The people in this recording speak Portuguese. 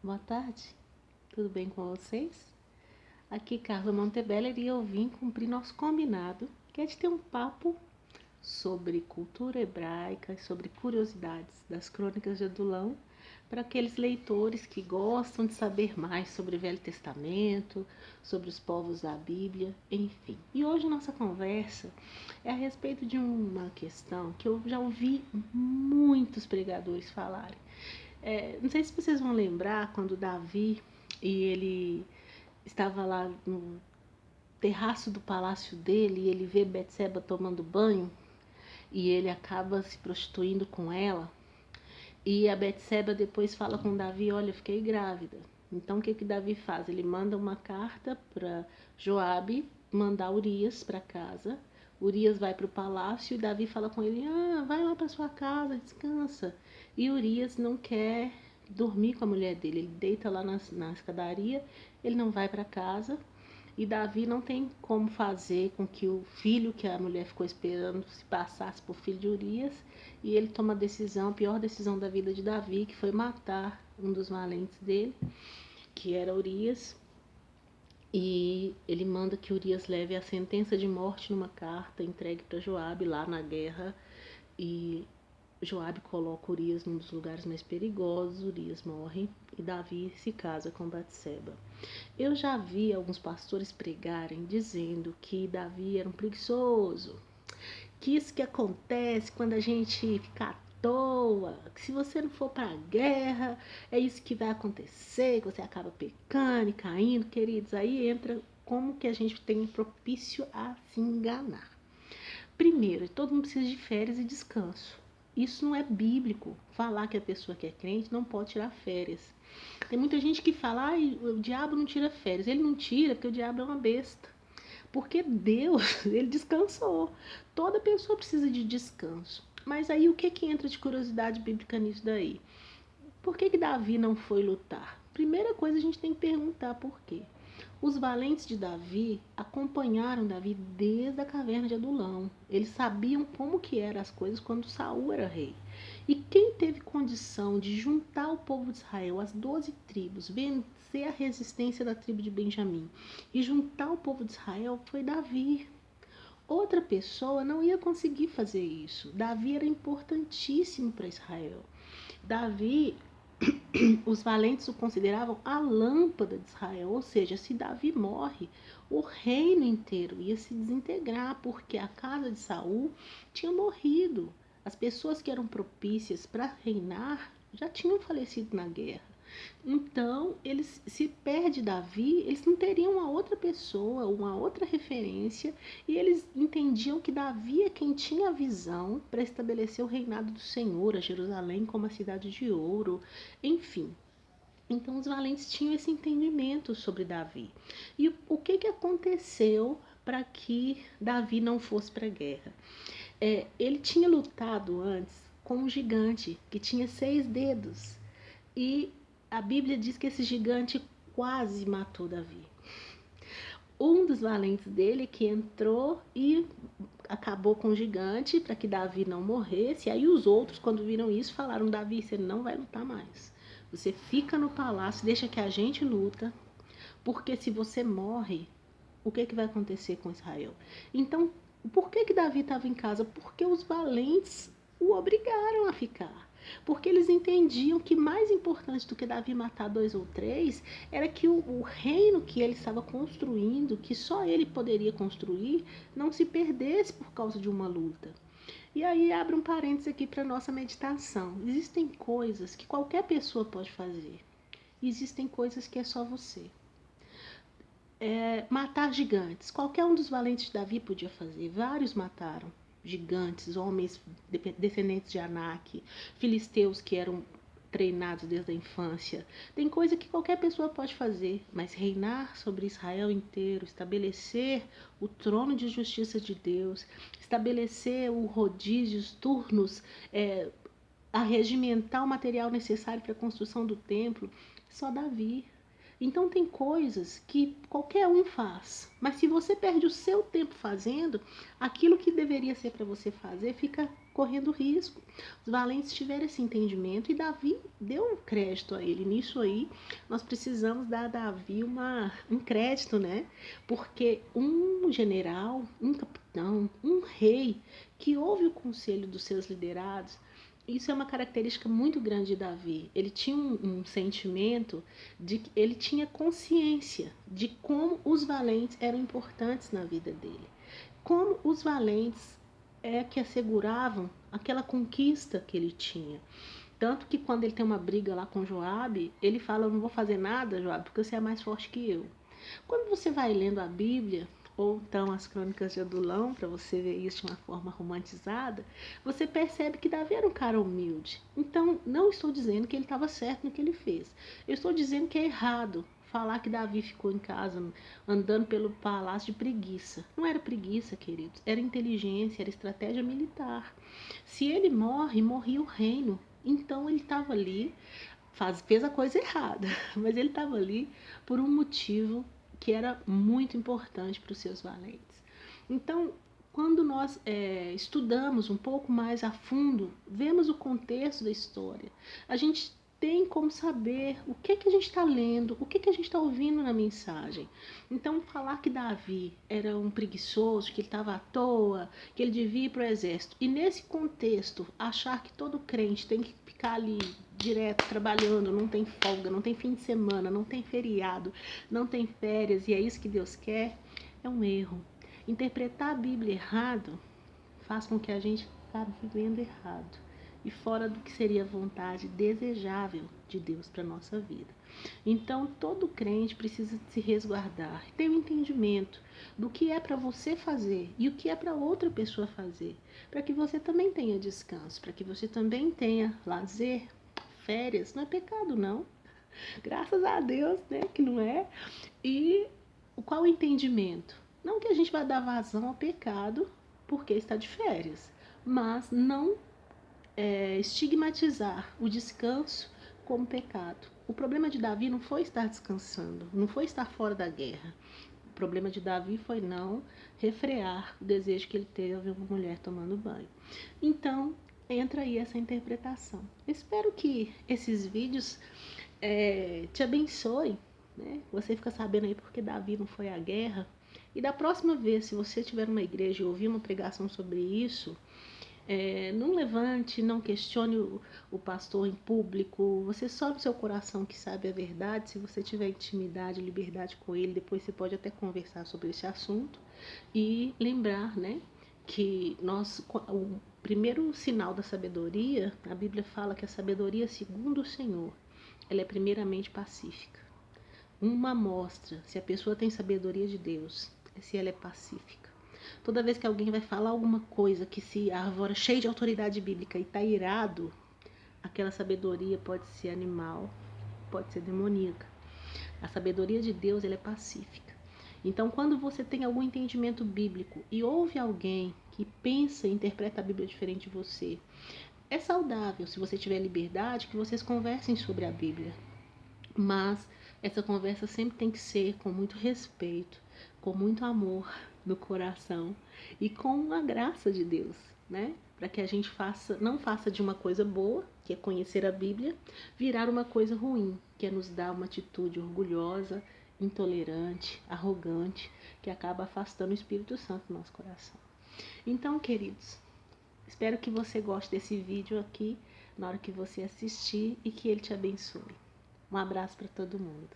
Boa tarde, tudo bem com vocês? Aqui Carla Montebeller e eu vim cumprir nosso combinado, que é de ter um papo sobre cultura hebraica e sobre curiosidades das crônicas de Adulão para aqueles leitores que gostam de saber mais sobre o Velho Testamento, sobre os povos da Bíblia, enfim. E hoje nossa conversa é a respeito de uma questão que eu já ouvi muitos pregadores falarem. Não sei se vocês vão lembrar quando Davi e ele estava lá no terraço do palácio dele e ele vê Betseba tomando banho e ele acaba se prostituindo com ela. E a Betseba depois fala com Davi, olha, eu fiquei grávida. Então o que Davi faz? Ele manda uma carta para Joabe mandar Urias para casa. Urias vai para o palácio e Davi fala com ele, vai lá para sua casa, descansa. E Urias não quer dormir com a mulher dele, ele deita lá na escadaria, ele não vai para casa. E Davi não tem como fazer com que o filho que a mulher ficou esperando se passasse por filho de Urias. E ele toma a decisão, a pior decisão da vida de Davi, que foi matar um dos valentes dele, que era Urias. E ele manda que Urias leve a sentença de morte numa carta entregue para Joabe lá na guerra. E Joabe coloca Urias num dos lugares mais perigosos, Urias morre e Davi se casa com Batseba. Eu já vi alguns pastores pregarem dizendo que Davi era um preguiçoso, que isso que acontece quando a gente fica à toa, que se você não for para a guerra, é isso que vai acontecer, que você acaba pecando e caindo, queridos. Aí entra como que a gente tem propício a se enganar. Primeiro, todo mundo precisa de férias e descanso. Isso não é bíblico. Falar que a pessoa que é crente não pode tirar férias. Tem muita gente que fala, o diabo não tira férias. Ele não tira porque o diabo é uma besta. Porque Deus, ele descansou. Toda pessoa precisa de descanso. Mas aí o que entra de curiosidade bíblica nisso daí? Por que Davi não foi lutar? Primeira coisa a gente tem que perguntar por quê. Os valentes de Davi acompanharam Davi desde a caverna de Adulão. Eles sabiam como que eram as coisas quando Saul era rei. E quem teve condição de juntar o povo de Israel, as 12 tribos, vencer a resistência da tribo de Benjamim e juntar o povo de Israel foi Davi. Outra pessoa não ia conseguir fazer isso. Davi era importantíssimo para Israel. Davi, os valentes o consideravam a lâmpada de Israel, ou seja, se Davi morre, o reino inteiro ia se desintegrar, porque a casa de Saul tinha morrido. As pessoas que eram propícias para reinar já tinham falecido na guerra. Então, eles se perde Davi, eles não teriam uma outra pessoa, uma outra referência, e eles entendiam que Davi é quem tinha a visão para estabelecer o reinado do Senhor, a Jerusalém como a cidade de ouro, enfim. Então os valentes tinham esse entendimento sobre Davi. E o que aconteceu para que Davi não fosse para a guerra? Ele tinha lutado antes com um gigante que tinha 6 dedos. E a Bíblia diz que esse gigante quase matou Davi. Um dos valentes dele que entrou e acabou com o gigante para que Davi não morresse. E aí os outros, quando viram isso, falaram: Davi, você não vai lutar mais. Você fica no palácio, deixa que a gente luta, porque se você morre, o que vai acontecer com Israel? Então, por que Davi estava em casa? Porque os valentes o obrigaram a ficar. Porque eles entendiam que mais importante do que Davi matar 2 ou 3 era que o reino que ele estava construindo, que só ele poderia construir, não se perdesse por causa de uma luta. E aí abre um parênteses aqui para nossa meditação. Existem coisas que qualquer pessoa pode fazer. Existem coisas que é só você. Matar gigantes. Qualquer um dos valentes de Davi podia fazer. Vários mataram gigantes, homens descendentes de Anak, filisteus que eram treinados desde a infância. Tem coisa que qualquer pessoa pode fazer, mas reinar sobre Israel inteiro, estabelecer o trono de justiça de Deus, estabelecer o rodízio, os turnos, arregimentar o material necessário para a construção do templo, só Davi. Então tem coisas que qualquer um faz, mas se você perde o seu tempo fazendo, aquilo que deveria ser para você fazer fica correndo risco. Os valentes tiveram esse entendimento e Davi deu um crédito a ele. Nisso aí, nós precisamos dar a Davi um crédito, né? Porque um general, um capitão, um rei que ouve o conselho dos seus liderados, isso é uma característica muito grande de Davi. Ele tinha um sentimento de que ele tinha consciência de como os valentes eram importantes na vida dele. Como os valentes é que asseguravam aquela conquista que ele tinha. Tanto que quando ele tem uma briga lá com Joabe, ele fala: "Eu não vou fazer nada, Joabe, porque você é mais forte que eu". Quando você vai lendo a Bíblia, ou então as crônicas de Adulão, para você ver isso de uma forma romantizada, você percebe que Davi era um cara humilde. Então, não estou dizendo que ele estava certo no que ele fez. Eu estou dizendo que é errado falar que Davi ficou em casa andando pelo palácio de preguiça. Não era preguiça, queridos, era inteligência, era estratégia militar. Se ele morre, morria o reino. Então ele estava ali, fez a coisa errada, mas ele estava ali por um motivo que era muito importante para os seus valentes. Então, quando nós estudamos um pouco mais a fundo, vemos o contexto da história, a gente tem como saber o que a gente está lendo, o que a gente está ouvindo na mensagem. Então, falar que Davi era um preguiçoso, que ele estava à toa, que ele devia ir para o exército, e nesse contexto, achar que todo crente tem que ficar ali direto trabalhando, não tem folga, não tem fim de semana, não tem feriado, não tem férias, e é isso que Deus quer, é um erro. Interpretar a Bíblia errado faz com que a gente acabe vivendo errado e fora do que seria a vontade desejável de Deus para a nossa vida. Então, todo crente precisa se resguardar, ter um entendimento do que é para você fazer e o que é para outra pessoa fazer, para que você também tenha descanso, para que você também tenha lazer, férias. Não é pecado, não. Graças a Deus, né, que não é. E qual o entendimento? Não que a gente vai dar vazão ao pecado porque está de férias, mas não estigmatizar o descanso como pecado. O problema de Davi não foi estar descansando, não foi estar fora da guerra. O problema de Davi foi não refrear o desejo que ele teve ao ver uma mulher tomando banho. Então, entra aí essa interpretação. Espero que esses vídeos te abençoem, né? Você fica sabendo aí porque Davi não foi à guerra. E da próxima vez, se você estiver numa igreja e ouvir uma pregação sobre isso, não levante, não questione o pastor em público. Você só no seu coração que sabe a verdade. Se você tiver intimidade, liberdade com ele, depois você pode até conversar sobre esse assunto. E lembrar, né, que o primeiro sinal da sabedoria, a Bíblia fala que a sabedoria segundo o Senhor, ela é primeiramente pacífica. Uma amostra se a pessoa tem sabedoria de Deus é se ela é pacífica. Toda vez que alguém vai falar alguma coisa que se arvora cheio de autoridade bíblica e está irado, aquela sabedoria pode ser animal, pode ser demoníaca. A sabedoria de Deus, ela é pacífica. Então, quando você tem algum entendimento bíblico e ouve alguém que pensa e interpreta a Bíblia diferente de você, é saudável, se você tiver liberdade, que vocês conversem sobre a Bíblia. Mas essa conversa sempre tem que ser com muito respeito, com muito amor no coração e com a graça de Deus, né? Para que a gente não faça de uma coisa boa, que é conhecer a Bíblia, virar uma coisa ruim, que é nos dar uma atitude orgulhosa, intolerante, arrogante, que acaba afastando o Espírito Santo do nosso coração. Então, queridos, espero que você goste desse vídeo aqui na hora que você assistir e que ele te abençoe. Um abraço para todo mundo.